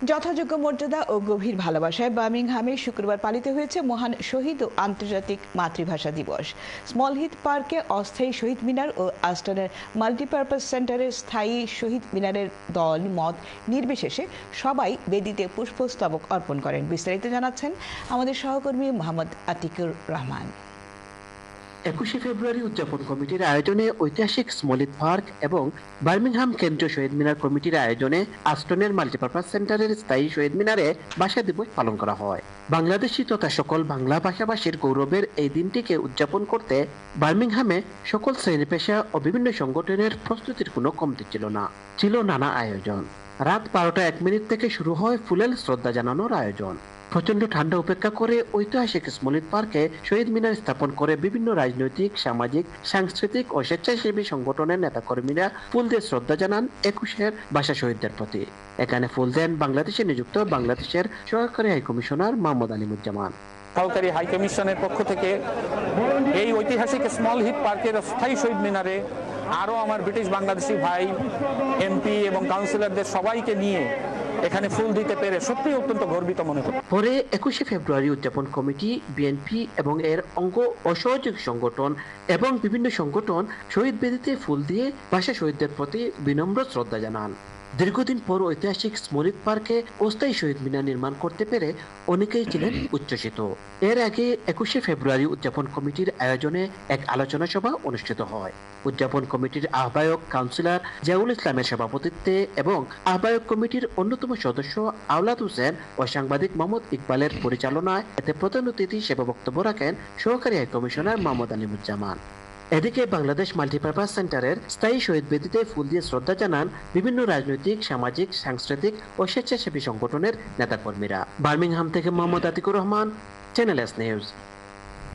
যথাযোগ্য মর্যাদা ও গভীর ভালোবাসায় বার্মিংহামে শুক্রবার পালিত হয়েছে মহান শহীদ ও আন্তর্জাতিক মাতৃভাষা দিবস। স্মল হিথ পার্কে অস্থায়ী শহীদ মিনার ও আস্টনের মাল্টিপারপাস সেন্টারের স্থায়ী শহীদ মিনারের দল মত নির্বিশেষে সবাই বেদিতে পুষ্পস্তবক অর্পণ করেন। বিস্তারিত জানাচ্ছেন আমাদের সহকর্মী মোহাম্মদ আতিকুর রহমান। 21শে ফেব্রুয়ারি উদযাপন কমিটির আয়োজনে ঐতিহাসিক স্মলিথ পার্ক এবং বার্মিংহাম কেন্দ্রীয় শহীদ মিনার কমিটির আয়োজনে আস্টনের মাল্টিপারপাস সেন্টারের স্থায়ী শহীদ মিনারে ভাষা দিবস পালন করা হয়। বাংলাদেশি তথা সকল বাংলা ভাষাভাষীর গৌরবের এই দিনটিকে উদযাপন করতে বার্মিংহামে সকল শ্রেণী পেশা ও বিভিন্ন সংগঠনের প্রস্তুতির কোনো কমতি ছিল না। ছিল নানা আয়োজন। রাত 12:01 থেকে শুরু হয় ফুলেল শ্রদ্ধা জানানোর আয়োজন। প্রচন্ড ঠান্ডা উপেক্ষা করে ঐতিহাসিক স্মলিথ পার্কে শহীদ মিনার স্থাপন করে বিভিন্ন রাজনৈতিক, সামাজিক, সাংস্কৃতিক ও স্বেচ্ছাসেবী সংগঠনের নেতাকর্মীরা ফুল দিয়ে শ্রদ্ধা জানান 21-এর ভাষা শহীদদের প্রতি। এখানে ফুল দেন বাংলাদেশে নিযুক্ত বাংলাদেশের সহকারী হাইকমিশনার মোহাম্মদ আলিমুজ্জামান। সহকারী হাইকমিশনের পক্ষ থেকে এই ঐতিহাসিক স্মল হিথ পার্কের স্থায়ী শহীদ মিনারে আরও আমার ব্রিটিশ বাংলাদেশি ভাই, এমপি এবং কাউন্সিলরদের সবাইকে নিয়ে এখানে ফুল দিতে পেরে সত্যি অত্যন্ত গর্বিত মনে করি। পরে 21শে ফেব্রুয়ারি উদযাপন কমিটি, বিএনপি এবং এর অঙ্গ ও সহযোগী সংগঠন এবং বিভিন্ন সংগঠন শহীদ বেদিতে ফুল দিয়ে ভাষা শহীদদের প্রতি বিনম্র শ্রদ্ধা জানান। দীর্ঘদিন পর ঐতিহাসিক স্মলিথ পার্কে অস্থায়ী শহীদ মিনার নির্মাণ করতে পেরে অনেকেই ছিলেন উচ্ছ্বসিত। এর আগে 21শে ফেব্রুয়ারি উদযাপন কমিটির আয়োজনে এক আলোচনা সভা অনুষ্ঠিত হয়। উদযাপন কমিটির আহ্বায়ক কাউন্সিলর জিয়াউল ইসলামের সভাপতিত্বে এবং আহ্বায়ক কমিটির অন্যতম সদস্য আওলাদ হোসেন ও সাংবাদিক মোহাম্মদ ইকবালের পরিচালনায় এতে প্রধান অতিথি হিসেবে বক্তব্য রাখেন সহকারী হাইকমিশনার মোহাম্মদ আলিমুজ্জামান। এদিকে বাংলাদেশ মাল্টিপারপাস সেন্টারের স্থায়ী শহীদ বেদিতে ফুল দিয়ে শ্রদ্ধা জানান বিভিন্ন রাজনৈতিক, সামাজিক, সাংস্কৃতিক ও স্বেচ্ছাসেবী সংগঠনের নেতাকর্মীরা। বার্মিংহাম থেকে Mohammad Atikur Rahman, channel S news.